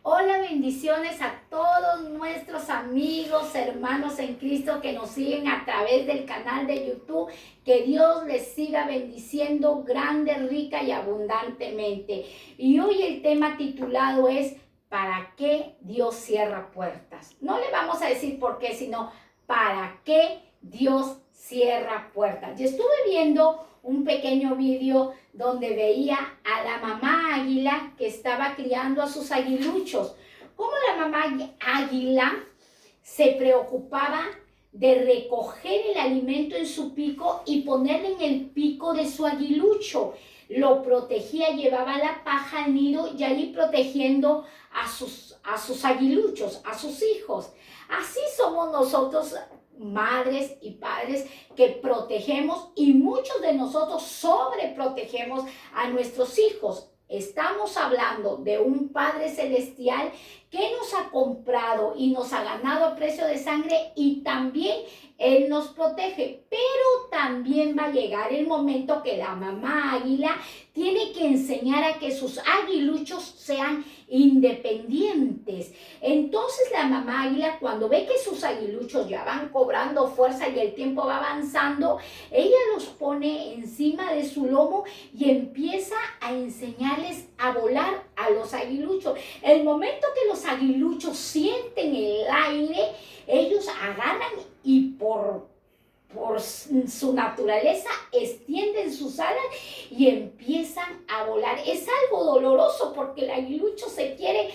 Hola, bendiciones a todos nuestros amigos, hermanos en Cristo que nos siguen a través del canal de YouTube. Que Dios les siga bendiciendo grande, rica y abundantemente. Y hoy el tema titulado es ¿para qué Dios cierra puertas? No le vamos a decir por qué, sino ¿para qué Dios cierra puertas? Yo estuve viendo un pequeño video donde veía a la mamá águila que estaba criando a sus aguiluchos. Cómo la mamá águila se preocupaba de recoger el alimento en su pico y ponerle en el pico de su aguilucho. Lo protegía, llevaba la paja al nido y allí protegiendo a sus aguiluchos, a sus hijos. Así somos nosotros, madres y padres, que protegemos, y muchos de nosotros sobreprotegemos a nuestros hijos. Estamos hablando de un Padre Celestial que nos ha comprado y nos ha ganado a precio de sangre, y también Él nos protege. Pero también va a llegar el momento que la mamá águila tiene que enseñar a que sus aguiluchos sean independientes. Entonces la mamá águila, cuando ve que sus aguiluchos ya van cobrando fuerza y el tiempo va avanzando, ella los pone encima de su lomo y empieza a enseñarles a volar a los aguiluchos. El momento que los aguiluchos sienten el aire, ellos agarran y por su naturaleza extienden sus alas y empiezan a volar. Es algo doloroso porque el aguilucho se quiere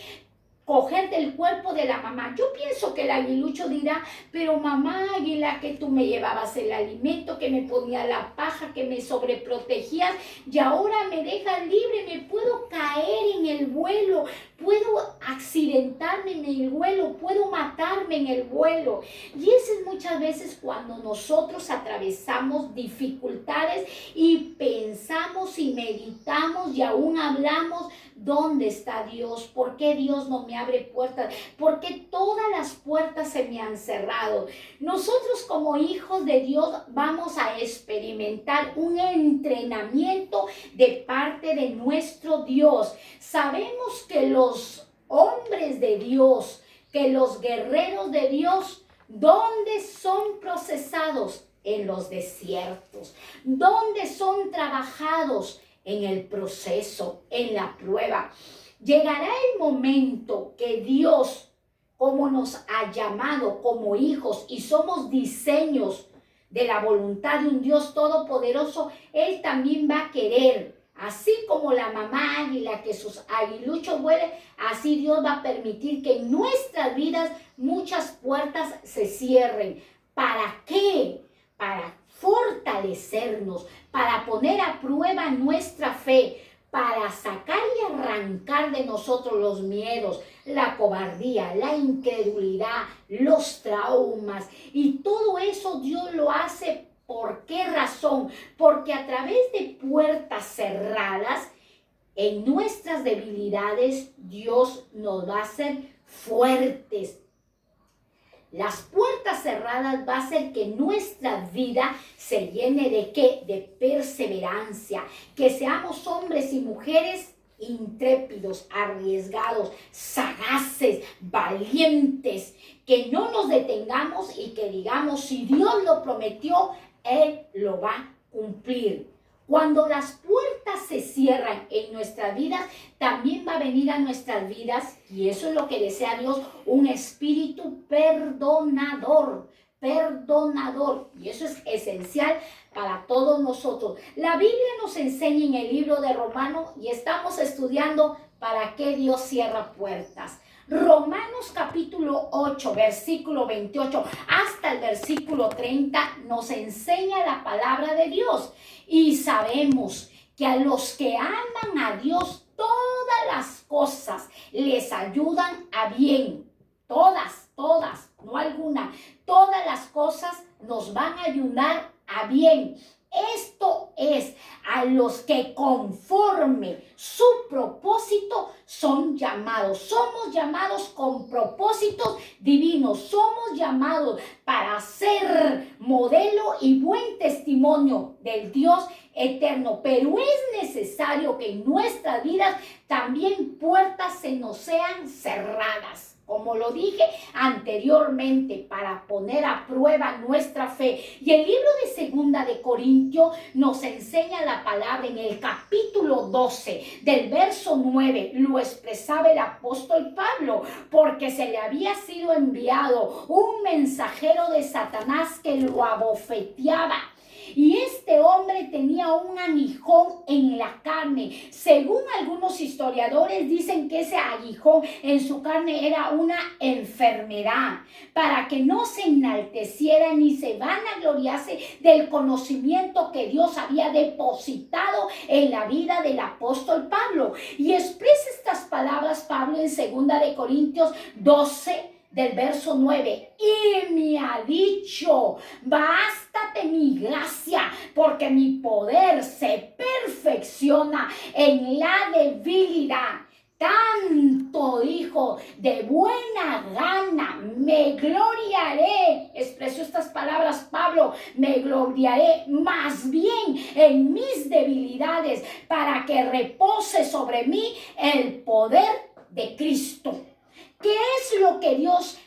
coger del cuerpo de la mamá. Yo pienso que el aguilucho dirá: pero mamá águila, que tú me llevabas el alimento, que me ponía la paja, que me sobreprotegías, y ahora me dejas libre, me puedo caer en el vuelo, puedo accidentarme en el vuelo, puedo matarme en el vuelo. Y eso es muchas veces cuando nosotros atravesamos dificultades y pensamos y meditamos y aún hablamos: ¿dónde está Dios? ¿Por qué Dios no me abre puertas? ¿Por qué todas las puertas se me han cerrado? Nosotros, como hijos de Dios, vamos a experimentar un entrenamiento de parte de nuestro Dios. Sabemos que los hombres de Dios, que los guerreros de Dios, ¿dónde son procesados? En los desiertos. ¿Dónde son trabajados? En el proceso, en la prueba. Llegará el momento que Dios, como nos ha llamado como hijos y somos diseños de la voluntad de un Dios todopoderoso, Él también va a querer, así como la mamá águila, que sus aguiluchos vuelen, así Dios va a permitir que en nuestras vidas muchas puertas se cierren. ¿Para qué? Para fortalecernos, para poner a prueba nuestra fe, para sacar y arrancar de nosotros los miedos, la cobardía, la incredulidad, los traumas. Y todo eso Dios lo hace. ¿Por qué razón? Porque a través de puertas cerradas, en nuestras debilidades, Dios nos va a hacer fuertes. Las puertas cerradas va a hacer que nuestra vida se llene ¿de qué? De perseverancia. Que seamos hombres y mujeres intrépidos, arriesgados, sagaces, valientes. Que no nos detengamos y que digamos: si Dios lo prometió, Él lo va a cumplir. Cuando las puertas se cierran en nuestras vidas, también va a venir a nuestras vidas, y eso es lo que desea Dios, un espíritu perdonador. Perdonador. Y eso es esencial para todos nosotros. La Biblia nos enseña en el libro de Romanos, y estamos estudiando para qué Dios cierra puertas. Romanos capítulo 8, versículo 28 hasta el versículo 30 nos enseña la palabra de Dios. Y sabemos que a los que aman a Dios, todas las cosas les ayudan a bien. Todas, no alguna. Todas las cosas nos van a ayudar a bien. Esto es, a los que conforme su propósito son llamados. Somos llamados con propósitos divinos. Somos llamados para ser modelo y buen testimonio del Dios eterno. Pero es necesario que en nuestras vidas también puertas se nos sean cerradas. Como lo dije anteriormente, para poner a prueba nuestra fe. Y el libro de Segunda de Corintios nos enseña la palabra en el capítulo 12, del verso 9, lo expresaba el apóstol Pablo, porque se le había sido enviado un mensajero de Satanás que lo abofeteaba. Y este hombre tenía un aguijón en la carne. Según algunos historiadores dicen que ese aguijón en su carne era una enfermedad, para que no se enalteciera ni se vanagloriase del conocimiento que Dios había depositado en la vida del apóstol Pablo. Y expresa estas palabras Pablo en 2 de Corintios 12, del verso 9, y me ha dicho, bástate mi gracia, porque mi poder se perfecciona en la debilidad. Tanto dijo, de buena gana me gloriaré, expresó estas palabras Pablo, me gloriaré más bien en mis debilidades, para que repose sobre mí el poder de Cristo. ¿Qué es lo que Dios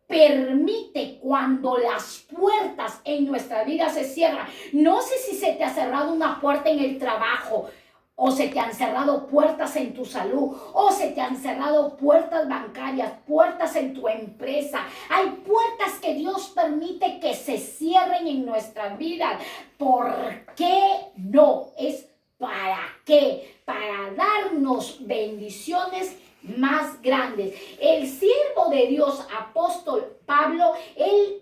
permite cuando las puertas en nuestra vida se cierran? No sé si se te ha cerrado una puerta en el trabajo, o se te han cerrado puertas en tu salud, o se te han cerrado puertas bancarias, puertas en tu empresa. Hay puertas que Dios permite que se cierren en nuestras vidas. ¿Por qué no? Es ¿para qué? Para darnos bendiciones más grandes. El siervo de Dios, apóstol Pablo, él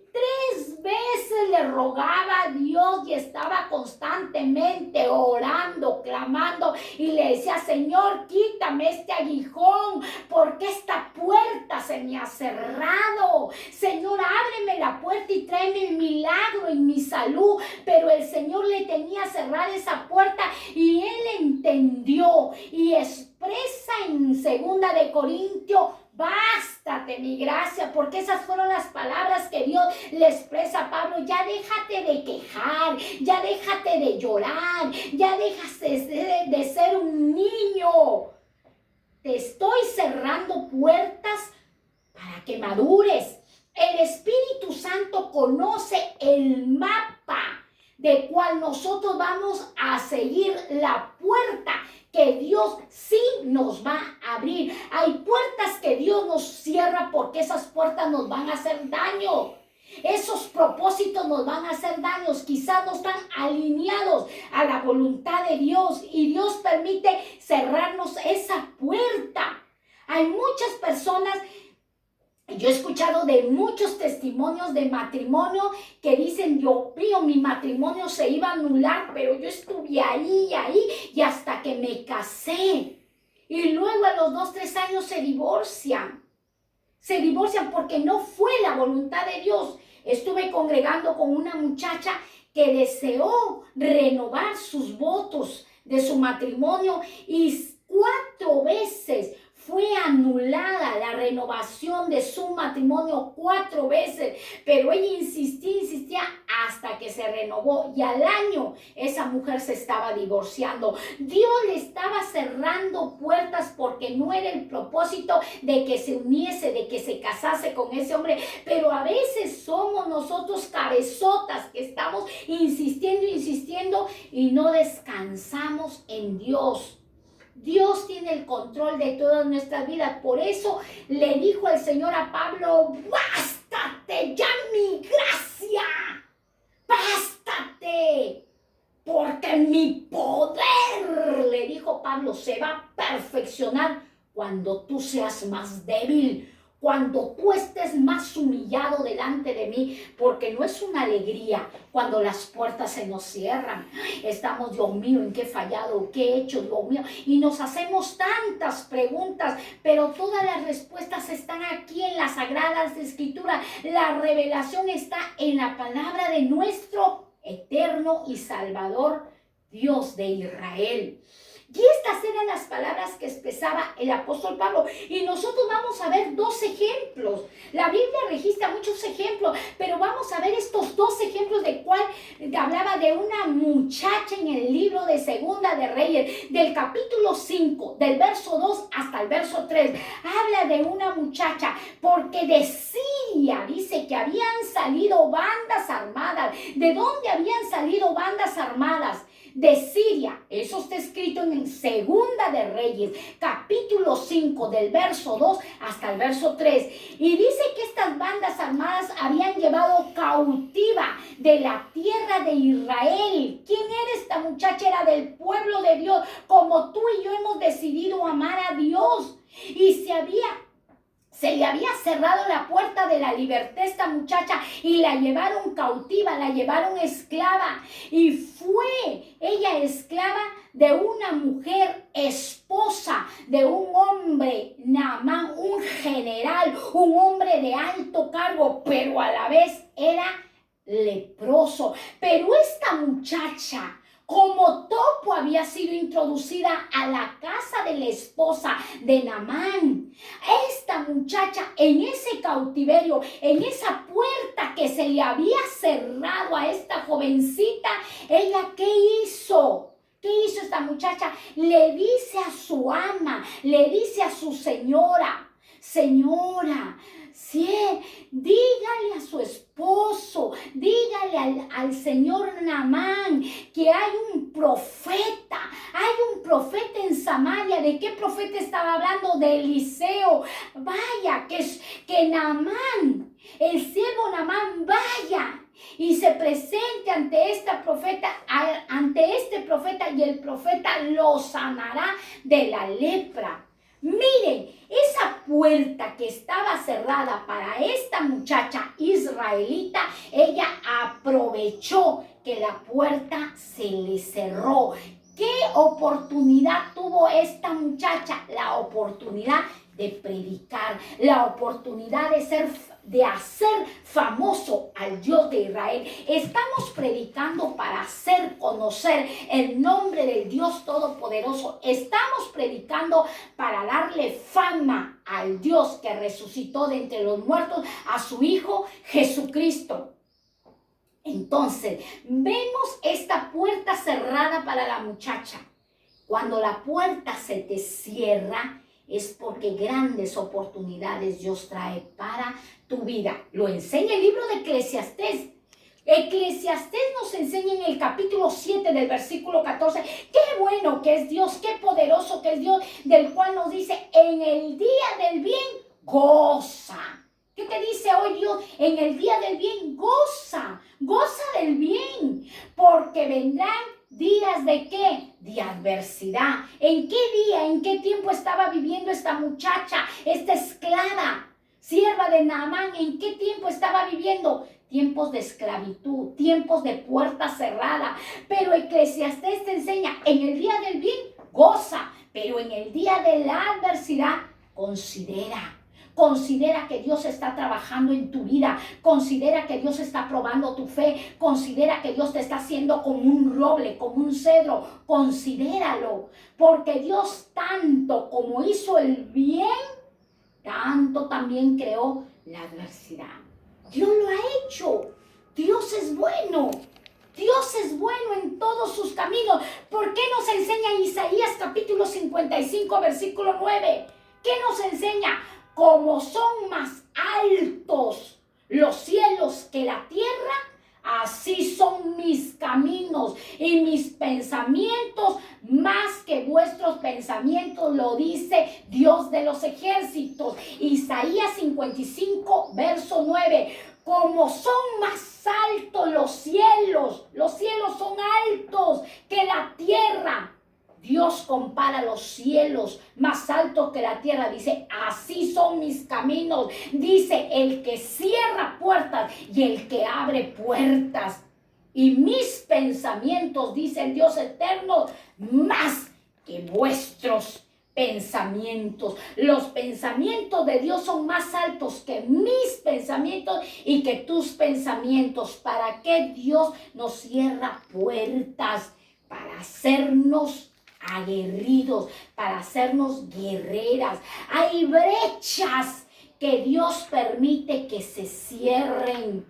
3 veces le rogaba a Dios y estaba constantemente orando, clamando, y le decía, Señor, quítame este aguijón, porque esta puerta se me ha cerrado. Señor, ábreme la puerta y tráeme el milagro en mi salud. Pero el Señor le tenía cerrada esa puerta y él entendió y expresa en 2 de Corintios, bástate mi gracia, porque esas fueron las palabras que Dios le expresa a Pablo. Ya déjate de quejar, ya déjate de llorar, ya déjate de ser un niño. Te estoy cerrando puertas para que madures. El Espíritu Santo conoce el mapa de cual nosotros vamos a seguir, la puerta que Dios sí nos va a abrir. Hay puertas que Dios nos cierra porque esas puertas nos van a hacer daño. Esos propósitos nos van a hacer daños, quizás no están alineados a la voluntad de Dios y Dios permite cerrarnos esa puerta. Hay muchas personas, yo he escuchado de muchos testimonios de matrimonio que dicen, Dios mío, mi matrimonio se iba a anular, pero yo estuve ahí y hasta que me casé. Y luego a los 2, 3 años se divorcian. Se divorcian porque no fue la voluntad de Dios. Estuve congregando con una muchacha que deseó renovar sus votos de su matrimonio y 4 veces fue anulada la renovación de su matrimonio, 4 veces, pero ella insistía hasta que se renovó y al año esa mujer se estaba divorciando. Dios le estaba cerrando puertas porque no era el propósito de que se uniese, de que se casase con ese hombre, pero a veces somos nosotros cabezotas que estamos insistiendo y no descansamos en Dios. Dios tiene el control de todas nuestras vidas. Por eso le dijo el Señor a Pablo, bástate ya mi gracia, bástate, porque mi poder, le dijo Pablo, se va a perfeccionar cuando tú seas más débil, cuando tú estés más humillado delante de mí, porque no es una alegría cuando las puertas se nos cierran. Estamos, Dios mío, ¿en qué he fallado? ¿Qué he hecho, Dios mío? Y nos hacemos tantas preguntas, pero todas las respuestas están aquí en las Sagradas Escrituras. La revelación está en la palabra de nuestro eterno y Salvador Dios de Israel. Y estas eran las palabras que expresaba el apóstol Pablo. Y nosotros vamos a ver 2 ejemplos La Biblia registra muchos ejemplos, pero vamos a ver estos dos ejemplos de cuál hablaba de una muchacha en el libro de Segunda de Reyes, del capítulo 5, del verso 2 hasta el verso 3. Habla de una muchacha, porque de Siria dice que habían salido bandas armadas. ¿De dónde habían salido bandas armadas? De Siria. Eso está escrito en Segunda de Reyes, capítulo 5, del verso 2 hasta el verso 3. Y dice que estas bandas armadas habían llevado cautiva de la tierra de Israel. ¿Quién era esta muchacha? Era del pueblo de Dios, como tú y yo hemos decidido amar a Dios. Y se le había cerrado la puerta de la libertad a esta muchacha y la llevaron cautiva, la llevaron esclava. Y fue ella esclava de una mujer, esposa de un hombre, Naamán, un general, un hombre de alto cargo, pero a la vez era leproso. Pero esta muchacha, como topo, había sido introducida a la casa de la esposa de Naamán. Esta muchacha, en ese cautiverio, en esa puerta que se le había cerrado a esta jovencita, ella, ¿qué hizo? ¿Qué hizo esta muchacha? Le dice a su ama, le dice a su señora, sí, dígale a su esposo, dígale al señor Naamán que hay un profeta en Samaria. ¿De qué profeta estaba hablando? De Eliseo. Vaya, que Naamán, el siervo Naamán, vaya y se presente ante este profeta y el profeta lo sanará de la lepra. Miren, esa puerta que estaba cerrada para esta muchacha israelita, ella aprovechó que la puerta se le cerró. ¿Qué oportunidad tuvo esta muchacha? La oportunidad de predicar, la oportunidad de hacer famoso al Dios de Israel. Estamos predicando para hacer conocer el nombre del Dios Todopoderoso. Estamos predicando para darle fama al Dios que resucitó de entre los muertos, a su Hijo Jesucristo. Entonces, vemos esta puerta cerrada para la muchacha. Cuando la puerta se te cierra, es porque grandes oportunidades Dios trae para tu vida. Lo enseña el libro de Eclesiastés. Eclesiastés nos enseña en el capítulo 7 del versículo 14, qué bueno que es Dios, qué poderoso que es Dios, del cual nos dice, en el día del bien, goza. ¿Qué te dice hoy Dios? En el día del bien, goza del bien, porque vendrán días de ¿qué? De adversidad. ¿En qué día, en qué tiempo estaba viviendo esta muchacha, esta esclava, sierva de Naamán? ¿En qué tiempo estaba viviendo? Tiempos de esclavitud, tiempos de puerta cerrada. Pero Eclesiastés te enseña, en el día del bien, goza, pero en el día de la adversidad, Considera que Dios está trabajando en tu vida. Considera que Dios está probando tu fe. Considera que Dios te está haciendo como un roble, como un cedro. Considéralo. Porque Dios tanto como hizo el bien, tanto también creó la adversidad. Dios lo ha hecho. Dios es bueno. Dios es bueno en todos sus caminos. ¿Por qué nos enseña Isaías capítulo 55, versículo 9? ¿Qué nos enseña? Como son más altos los cielos que la tierra, así son mis caminos y mis pensamientos más que vuestros pensamientos, lo dice Dios de los ejércitos. Isaías 55, verso 9. Como son más altos los cielos son altos que la tierra. Dios compara los cielos más altos que la tierra. Dice, así son mis caminos. Dice, el que cierra puertas y el que abre puertas. Y mis pensamientos, dice el Dios eterno, más que vuestros pensamientos. Los pensamientos de Dios son más altos que mis pensamientos y que tus pensamientos. ¿Para qué Dios nos cierra puertas? Para hacernos aguerridos, para hacernos guerreras. Hay brechas que Dios permite que se cierren,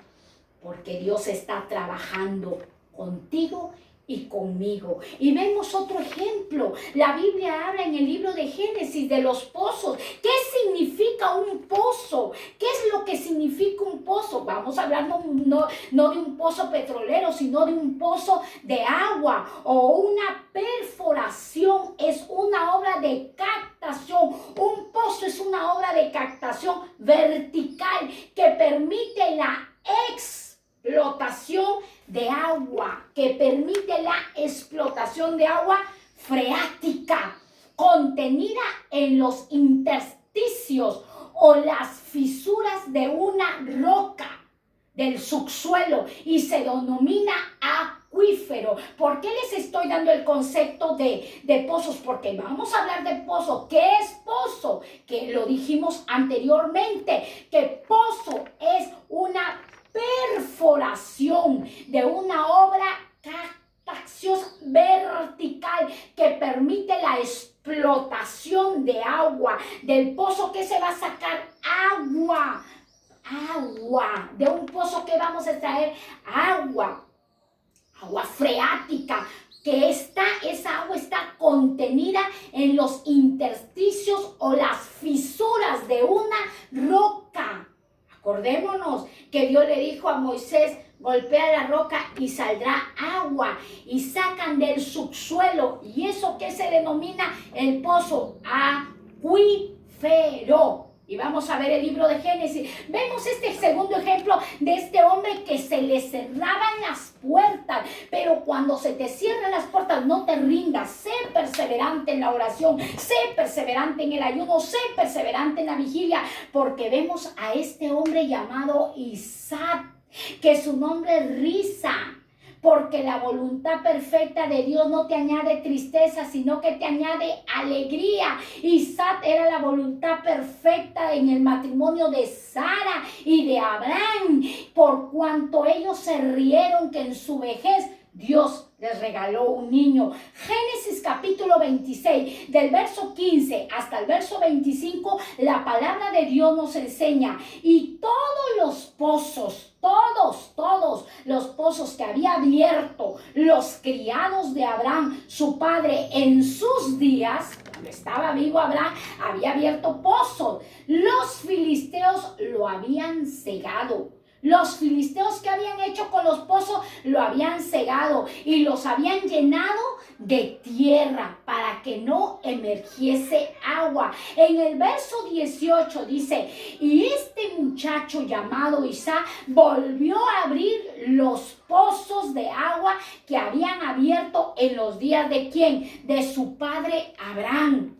porque Dios está trabajando contigo y conmigo. Y vemos otro ejemplo. La Biblia habla en el libro de Génesis de los pozos. ¿Qué significa un pozo? ¿Qué es lo que significa un pozo? Vamos a hablar no de un pozo petrolero, sino de un pozo de agua o una perforación. Es una obra de captación. Un pozo es una obra de captación vertical que permite la explotación de agua, que permite la explotación de agua freática contenida en los intersticios o las fisuras de una roca del subsuelo y se denomina acuífero. ¿Por qué les estoy dando el concepto de pozos? Porque vamos a hablar de pozo. ¿Qué es pozo? Que lo dijimos anteriormente, que pozo es una perforación de una obra captación vertical que permite la explotación de agua. Del pozo que se va a sacar agua. De un pozo que vamos a extraer agua freática, que esa agua está contenida en los intersticios o las fisuras de una roca. Acordémonos que Dios le dijo a Moisés, golpea la roca y saldrá agua, y sacan del subsuelo, y eso que se denomina el pozo, acuífero. Y vamos a ver el libro de Génesis. Vemos este segundo ejemplo de este hombre que se le cerraban las puertas. Pero cuando se te cierran las puertas, no te rindas. Sé perseverante en la oración. Sé perseverante en el ayuno. Sé perseverante en la vigilia. Porque vemos a este hombre llamado Isaac, que su nombre es risa. Porque la voluntad perfecta de Dios no te añade tristeza, sino que te añade alegría. Isaac era la voluntad perfecta en el matrimonio de Sara y de Abraham, por cuanto ellos se rieron que en su vejez Dios les regaló un niño. Génesis capítulo 26, del verso 15 hasta el verso 25, la palabra de Dios nos enseña: y todos los pozos, todos los pozos que había abierto los criados de Abraham, su padre, en sus días, cuando estaba vivo Abraham, había abierto pozos. Los filisteos lo habían cegado. Los filisteos, que habían hecho con los pozos, lo habían cegado y los habían llenado de tierra para que no emergiese agua. En el verso 18 dice: y este muchacho llamado Isaac volvió a abrir los pozos de agua que habían abierto en los días de ¿quién? De su padre Abraham.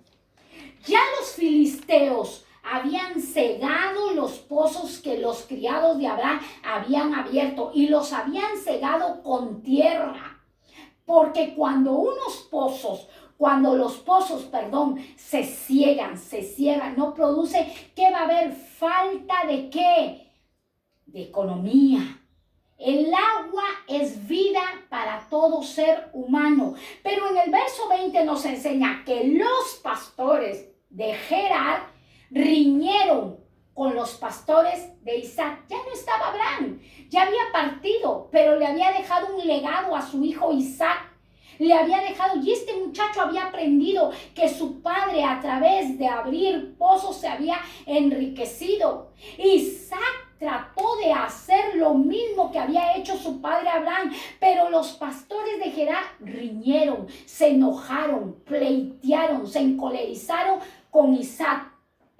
Ya los filisteos habían cegado los pozos que los criados de Abraham habían abierto, y los habían cegado con tierra. Porque cuando los pozos, se ciegan, no produce, ¿qué va a haber? Falta de ¿qué? De economía. El agua es vida para todo ser humano. Pero en el verso 20 nos enseña que los pastores de Gerar riñeron con los pastores de Isaac. Ya no estaba Abraham, ya había partido, pero le había dejado un legado a su hijo Isaac. Le había dejado, y este muchacho había aprendido que su padre, a través de abrir pozos, se había enriquecido. Isaac trató de hacer lo mismo que había hecho su padre Abraham, pero los pastores de Gerar riñeron, se enojaron, pleitearon, se encolerizaron con Isaac.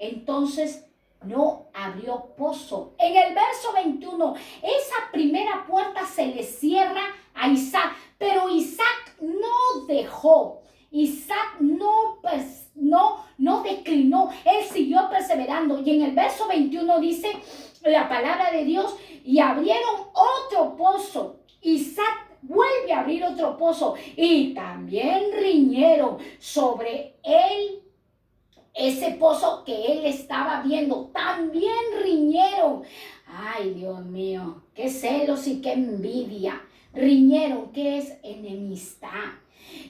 Entonces no abrió pozo. En el verso 21, esa primera puerta se le cierra a Isaac, pero Isaac no dejó. Isaac no declinó, él siguió perseverando. Y en el verso 21 dice la palabra de Dios: y abrieron otro pozo. Isaac vuelve a abrir otro pozo, y también riñeron sobre él. Ese pozo que él estaba viendo, también riñeron. Ay, Dios mío, qué celos y qué envidia. Riñeron, ¿qué es? Enemistad.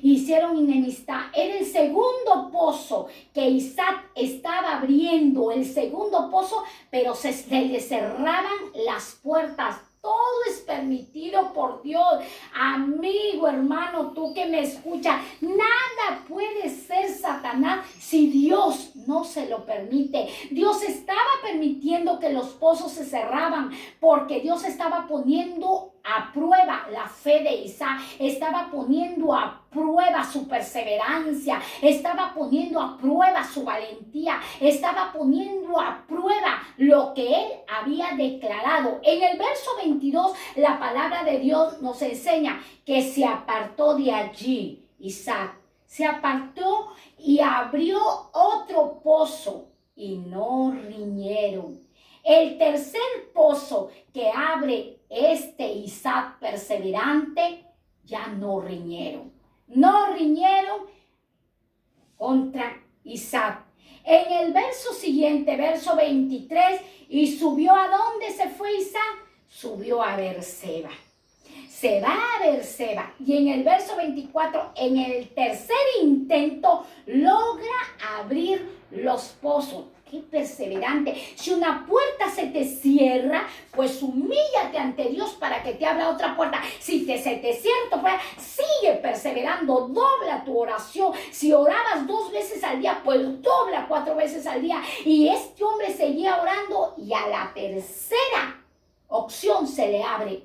Hicieron enemistad. Era el segundo pozo que Isaac estaba abriendo, el segundo pozo, pero se le cerraban las puertas. Todo es permitido por Dios. Amigo, hermano, tú que me escuchas, nada puede ser Satanás si Dios no se lo permite. Dios estaba permitiendo que los pozos se cerraban porque Dios estaba poniendo a prueba la fe de Isaac, estaba poniendo a prueba su perseverancia, estaba poniendo a prueba su valentía, estaba poniendo a prueba lo que él había declarado. En el verso 22, la palabra de Dios nos enseña que se apartó de allí Isaac, se apartó y abrió otro pozo y no riñeron. El tercer pozo que abre Isaac perseverante, ya no riñeron. No riñeron contra Isaac. En el verso siguiente, verso 23, y subió ¿a dónde se fue Isaac? Subió a Beerseba. Se va a Beerseba. Y en el verso 24, en el tercer intento, logra abrir los pozos. ¡Qué perseverante! Si una puerta se te cierra, pues humíllate ante Dios para que te abra otra puerta. Si se te cierra tu puerta, sigue perseverando, dobla tu oración. Si orabas 2 veces al día, pues dobla 4 veces al día. Y este hombre seguía orando y a la tercera opción se le abre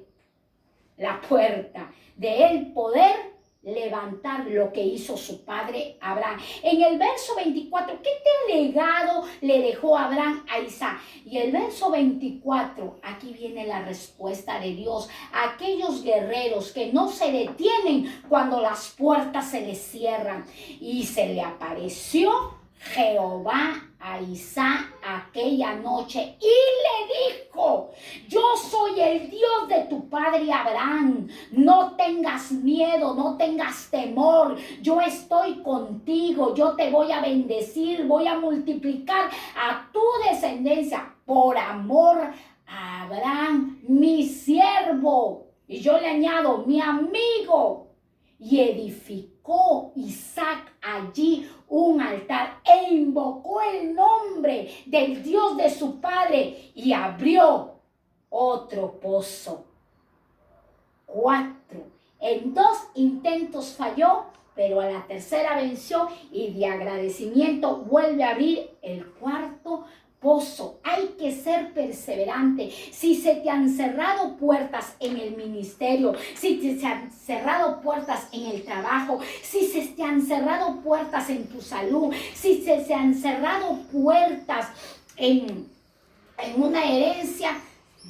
la puerta de él poder levantar lo que hizo su padre Abraham. En el verso 24, ¿qué legado le dejó Abraham a Isaac? Y el verso 24, aquí viene la respuesta de Dios. Aquellos guerreros que no se detienen cuando las puertas se les cierran. Y se le apareció Jehová a Isaac aquella noche y le dijo: yo soy el Dios de tu padre Abraham, no tengas miedo, no tengas temor, yo estoy contigo, yo te voy a bendecir, voy a multiplicar a tu descendencia por amor a Abraham, mi siervo. Y yo le añado, mi amigo. Y edificó Isaac allí un altar e invocó el nombre del Dios de su padre y abrió otro pozo. 4. En 2 intentos falló, pero a la tercera venció y de agradecimiento vuelve a abrir el 4 pozo. Hay que ser perseverante. Si se te han cerrado puertas en el ministerio, si se han cerrado puertas en el trabajo, si se te han cerrado puertas en tu salud, si se han cerrado puertas en una herencia,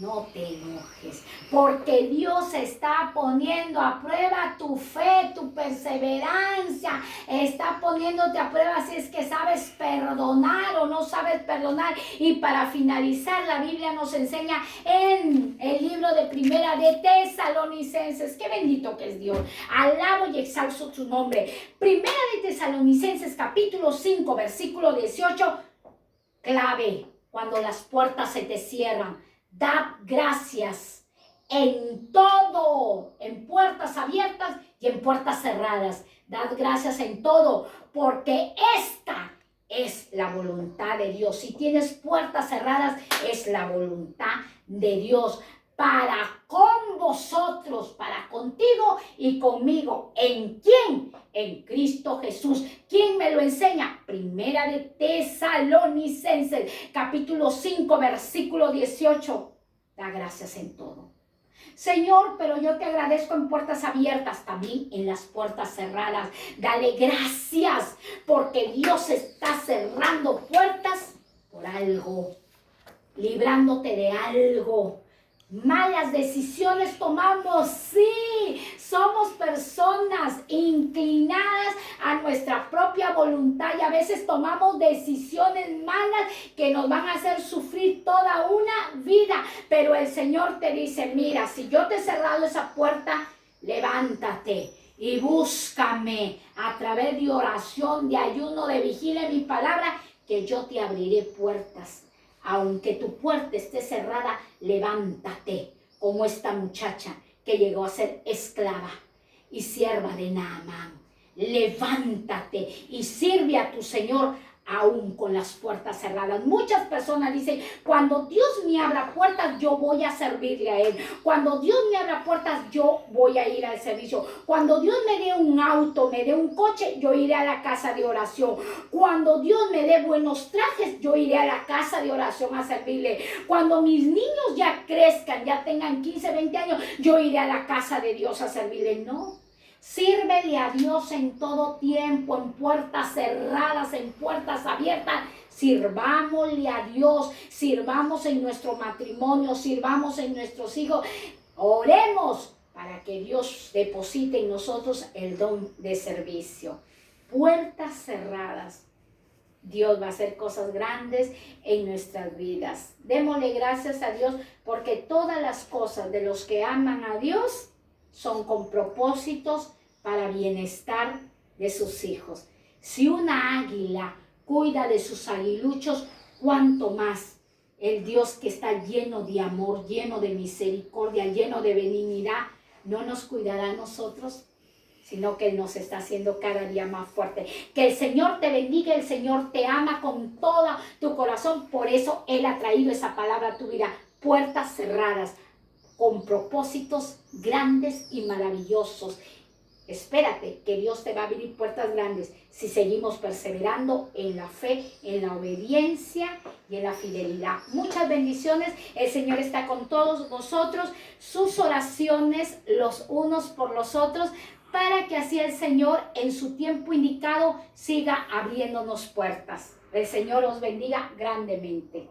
no te enojes, porque Dios está poniendo a prueba tu fe, tu perseverancia. Está poniéndote a prueba si es que sabes perdonar o no sabes perdonar. Y para finalizar, la Biblia nos enseña en el libro de Primera de Tesalonicenses. Qué bendito que es Dios. Alabo y exalzo su nombre. Primera de Tesalonicenses, capítulo 5, versículo 18. Clave, cuando las puertas se te cierran. Dad gracias en todo, en puertas abiertas y en puertas cerradas. Dad gracias en todo, porque esta es la voluntad de Dios. Si tienes puertas cerradas, es la voluntad de Dios para con vosotros, para contigo y conmigo. ¿En quién? En Cristo Jesús. ¿Quién me lo enseña? Primera de Tesalonicenses, capítulo 5, versículo 18. Da gracias en todo. Señor, pero yo te agradezco en puertas abiertas, también en las puertas cerradas. Dale gracias, porque Dios está cerrando puertas por algo, librándote de algo. Malas decisiones tomamos, sí, somos personas inclinadas a nuestra propia voluntad y a veces tomamos decisiones malas que nos van a hacer sufrir toda una vida, pero el Señor te dice: mira, si yo te he cerrado esa puerta, levántate y búscame a través de oración, de ayuno, de vigilia, mi palabra, que yo te abriré puertas. Aunque tu puerta esté cerrada, levántate, como esta muchacha que llegó a ser esclava y sierva de Naamán. levántate y sirve a tu Señor aún con las puertas cerradas. Muchas personas dicen, cuando Dios me abra puertas, yo voy a servirle a Él. Cuando Dios me abra puertas, yo voy a ir al servicio. Cuando Dios me dé un auto, me dé un coche, yo iré a la casa de oración. Cuando Dios me dé buenos trajes, yo iré a la casa de oración a servirle. Cuando mis niños ya crezcan, ya tengan 15, 20 años, yo iré a la casa de Dios a servirle. No. Sírvele a Dios en todo tiempo, en puertas cerradas, en puertas abiertas. Sirvámosle a Dios, sirvamos en nuestro matrimonio, sirvamos en nuestros hijos. Oremos para que Dios deposite en nosotros el don de servicio. Puertas cerradas. Dios va a hacer cosas grandes en nuestras vidas. Démosle gracias a Dios porque todas las cosas de los que aman a Dios son con propósitos para bienestar de sus hijos. Si una águila cuida de sus aguiluchos, cuánto más el Dios que está lleno de amor, lleno de misericordia, lleno de benignidad, no nos cuidará a nosotros, sino que Él nos está haciendo cada día más fuerte. Que el Señor te bendiga, el Señor te ama con todo tu corazón, por eso Él ha traído esa palabra a tu vida, puertas cerradas, con propósitos grandes y maravillosos. Espérate que Dios te va a abrir puertas grandes si seguimos perseverando en la fe, en la obediencia y en la fidelidad. Muchas bendiciones. El Señor está con todos nosotros. Sus oraciones los unos por los otros para que así el Señor en su tiempo indicado siga abriéndonos puertas. El Señor os bendiga grandemente.